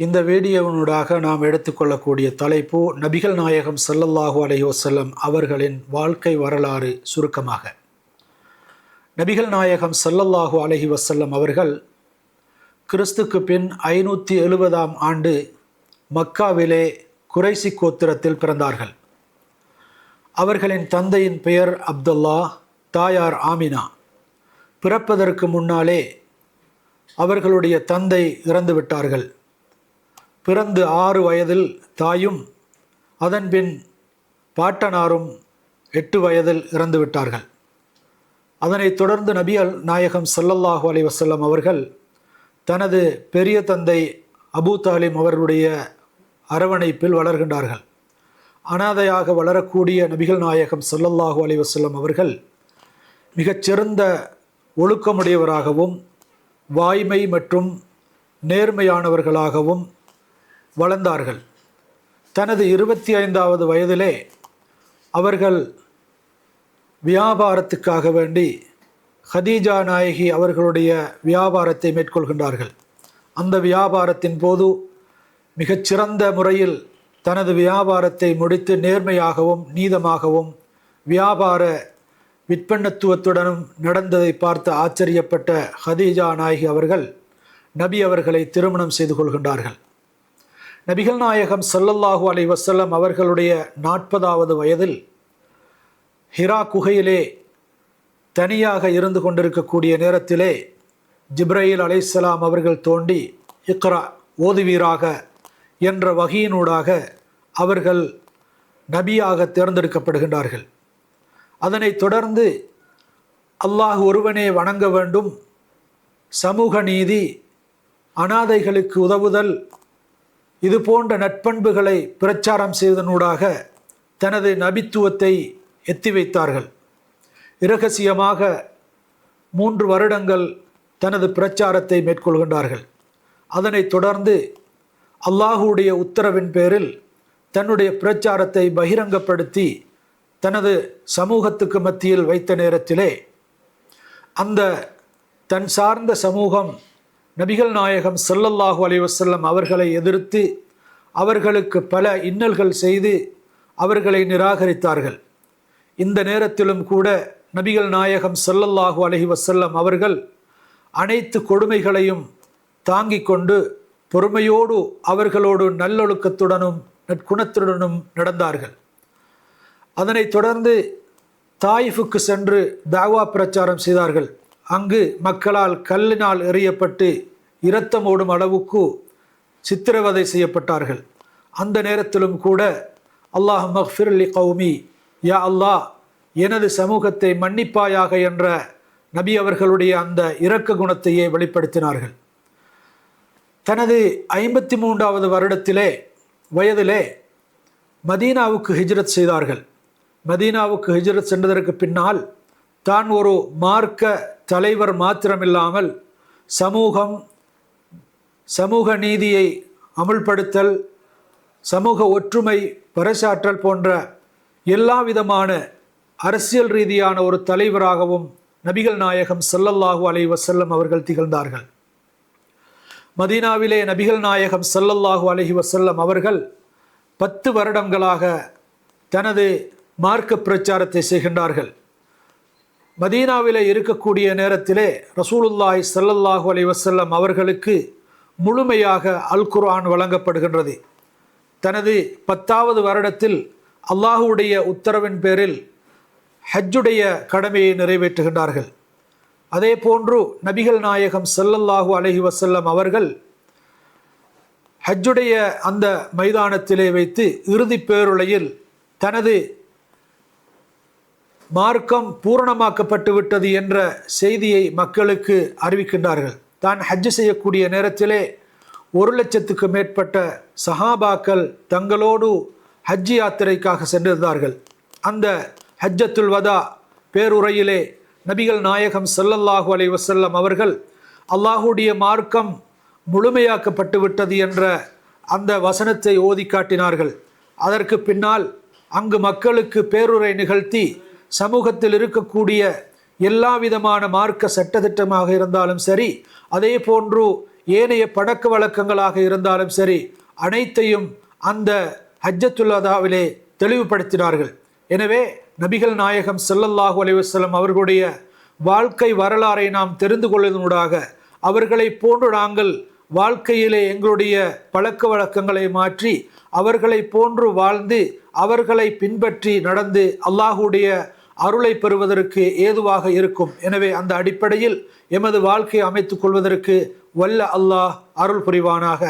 இந்த வீடியோவினூடாக நாம் எடுத்துக்கொள்ளக்கூடிய தலைப்பு நபிகள் நாயகம் ஸல்லல்லாஹு அலைஹி வஸல்லம் அவர்களின் வாழ்க்கை வரலாறு சுருக்கமாக. நபிகள் நாயகம் ஸல்லல்லாஹு அலைஹி வஸல்லம் அவர்கள் கிறிஸ்துக்கு பின் 570ஆம் ஆண்டு மக்காவிலே குறைசி கோத்திரத்தில் பிறந்தார்கள். அவர்களின் தந்தையின் பெயர் அப்துல்லா, தாயார் ஆமினா. பிறப்பதற்கு முன்னாலே அவர்களுடைய தந்தை இறந்துவிட்டார்கள். பிறந்து 6 வயதில் தாயும் அதன்பின் பாட்டனாரும் 8 வயதில் இறந்துவிட்டார்கள். அதனைத் தொடர்ந்து நபிகள் நாயகம் ஸல்லல்லாஹு அலைஹி வஸல்லம் அவர்கள் தனது பெரிய தந்தை அபூ தாலிப் அவர்களுடைய அரவணைப்பில் வளர்கின்றார்கள். அனாதையாக வளரக்கூடிய நபிகள் நாயகம் ஸல்லல்லாஹு அலைஹி வஸல்லம் அவர்கள் மிகச்சிறந்த ஒழுக்கமுடையவராகவும் வாய்மை மற்றும் நேர்மையானவர்களாகவும் வளர்ந்தார்கள். தனது 25வது வயதிலே அவர்கள் வியாபாரத்துக்காக வேண்டி ஹதீஜா நாயகி அவர்களுடைய வியாபாரத்தை மேற்கொள்கின்றார்கள். அந்த வியாபாரத்தின் போது மிகச்சிறந்த முறையில் தனது வியாபாரத்தை முடித்து நேர்மையாகவும் நீதமாகவும் வியாபார விற்பனத்துவத்துடனும் நடந்ததை பார்த்து ஆச்சரியப்பட்ட ஹதீஜா நாயகி அவர்கள் நபி அவர்களை திருமணம் செய்து கொள்கின்றார்கள். நபிகள் நாயகம் ஸல்லல்லாஹு அலைஹி வஸல்லம் அவர்களுடைய 40வது வயதில் ஹிரா குகையிலே தனியாக இருந்து கொண்டிருக்கக்கூடிய நேரத்திலே ஜிப்ரீல் அலைஹிஸ்ஸலாம் அவர்கள் தோண்டி இக்ரா ஓதுவீராக என்ற வஹீயினூடாக அவர்கள் நபியாக தேர்ந்தெடுக்கப்படுகின்றார்கள். அதனைத் தொடர்ந்து அல்லாஹ் ஒருவனே வணங்க வேண்டும், சமூக நீதி, அனாதைகளுக்கு உதவுதல், இது போன்ற நற்பண்புகளை பிரச்சாரம் செய்வதனூடாக தனது நபித்துவத்தை எத்தி வைத்தார்கள். இரகசியமாக 3 வருடங்கள் தனது பிரச்சாரத்தை மேற்கொள்கின்றார்கள். அதனைத் தொடர்ந்து அல்லாஹுடைய உத்தரவின் பேரில் தன்னுடைய பிரச்சாரத்தை பகிரங்கப்படுத்தி தனது சமூகத்துக்கு மத்தியில் வைத்த நேரத்திலே அந்த தன் சார்ந்த சமூகம் நபிகள் நாயகம் ஸல்லல்லாஹு அலைஹி வஸல்லம் அவர்களை எதிர்த்து அவர்களுக்கு பல இன்னல்கள் செய்து அவர்களை நிராகரித்தார்கள். இந்த நேரத்திலும் கூட நபிகள் நாயகம் ஸல்லல்லாஹு அலைஹி வஸல்லம் அவர்கள் அனைத்து கொடுமைகளையும் தாங்கிக் கொண்டு பொறுமையோடு அவர்களோடு நல்லொழுக்கத்துடனும் நற்குணத்துடனும் நடந்தார்கள். அதனைத் தொடர்ந்து தாயிஃபுக்கு சென்று தாவா பிரச்சாரம் செய்தார்கள். அங்கு மக்களால் கல்லினால் எறியப்பட்டு இரத்தம் ஓடும் அளவுக்கு சித்திரவதை செய்யப்பட்டார்கள். அந்த நேரத்திலும் கூட அல்லாஹ் மக்ஃபிர் லி கௌமி, யா அல்லாஹ் எனது சமூகத்தை மன்னிப்பாயாக என்ற நபி அவர்களுடைய அந்த இரக்க குணத்தையே வெளிப்படுத்தினார்கள். தனது 53வது வருடத்திலே வயதிலே மதீனாவுக்கு ஹிஜ்ரத் செய்தார்கள். மதீனாவுக்கு ஹிஜ்ரத் சென்றதற்கு பின்னால் தான் ஒரு மார்க்க தலைவர் மாத்திரமில்லாமல் சமூக நீதியை அமுல்படுத்தல், சமூக ஒற்றுமை பறைசாற்றல் போன்ற எல்லா விதமான அரசியல் ரீதியான ஒரு தலைவராகவும் நபிகள் நாயகம் ஸல்லல்லாஹு அலைஹி வஸல்லம் அவர்கள் திகழ்ந்தார்கள். மதீனாவிலே நபிகள் நாயகம் ஸல்லல்லாஹு அலைஹி வஸல்லம் அவர்கள் 10 வருடங்களாக தனது மார்க்க பிரச்சாரத்தை செய்கின்றார்கள். மதீனாவிலே இருக்கக்கூடிய நேரத்திலே ரசூலுல்லாஹி ஸல்லல்லாஹு அலைஹி வஸல்லம் அவர்களுக்கு முழுமையாக அல் குர்ஆன் வழங்கப்படுகின்றது. தனது 10வது வருடத்தில் அல்லாஹுடைய உத்தரவின் பேரில் ஹஜ்ஜுடைய கடமையை நிறைவேற்றுகின்றார்கள். அதே போன்று நபிகள் நாயகம் ஸல்லல்லாஹு அலைஹி வஸல்லம் அவர்கள் ஹஜ்ஜுடைய அந்த மைதானத்திலே வைத்து இறுதி பேருளையில் தனது மார்க்கம் பூரணமாக்கப்பட்டு விட்டது என்ற செய்தியை மக்களுக்கு அறிவிக்கின்றார்கள். தான் ஹஜ்ஜு செய்யக்கூடிய நேரத்திலே 1 லட்சத்துக்கு மேற்பட்ட சஹாபாக்கள் தங்களோடு ஹஜ்ஜி யாத்திரைக்காக சென்றிருந்தார்கள். அந்த ஹஜ்ஜத்துல் வதா பேருரையிலே நபிகள் நாயகம் ஸல்லல்லாஹு அலைஹி வஸல்லம் அவர்கள் அல்லாஹுடைய மார்க்கம் முழுமையாக்கப்பட்டு விட்டது என்ற அந்த வசனத்தை ஓதி காட்டினார்கள். அதற்கு பின்னால் அங்கு மக்களுக்கு பேருரை நிகழ்த்தி சமூகத்தில் இருக்கக்கூடிய எல்லா விதமான மார்க்க சட்டத்திட்டமாக இருந்தாலும் சரி, அதே போன்று ஏனைய பழக்க வழக்கங்களாக இருந்தாலும் சரி, அனைத்தையும் அந்த ஹஜ்ஜத்துல் வதாவிலே தெளிவுபடுத்தினார்கள். எனவே நபிகள் நாயகம் ஸல்லல்லாஹு அலைஹி வஸல்லம் அவர்களுடைய வாழ்க்கை வரலாறை நாம் தெரிந்து கொள்வதனூடாக அவர்களை போன்று நாங்கள் வாழ்க்கையிலே எங்களுடைய பழக்க வழக்கங்களை மாற்றி அவர்களை போன்று வாழ்ந்து அவர்களை பின்பற்றி நடந்து அல்லாஹுடைய அருளை பெறுவதற்கு ஏதுவாக இருக்கும். எனவே அந்த அடிப்படையில் எமது வாழ்க்கையை அமைத்துக் கொள்வதற்கு வல்ல அல்லாஹ் அருள் புரிவானாக.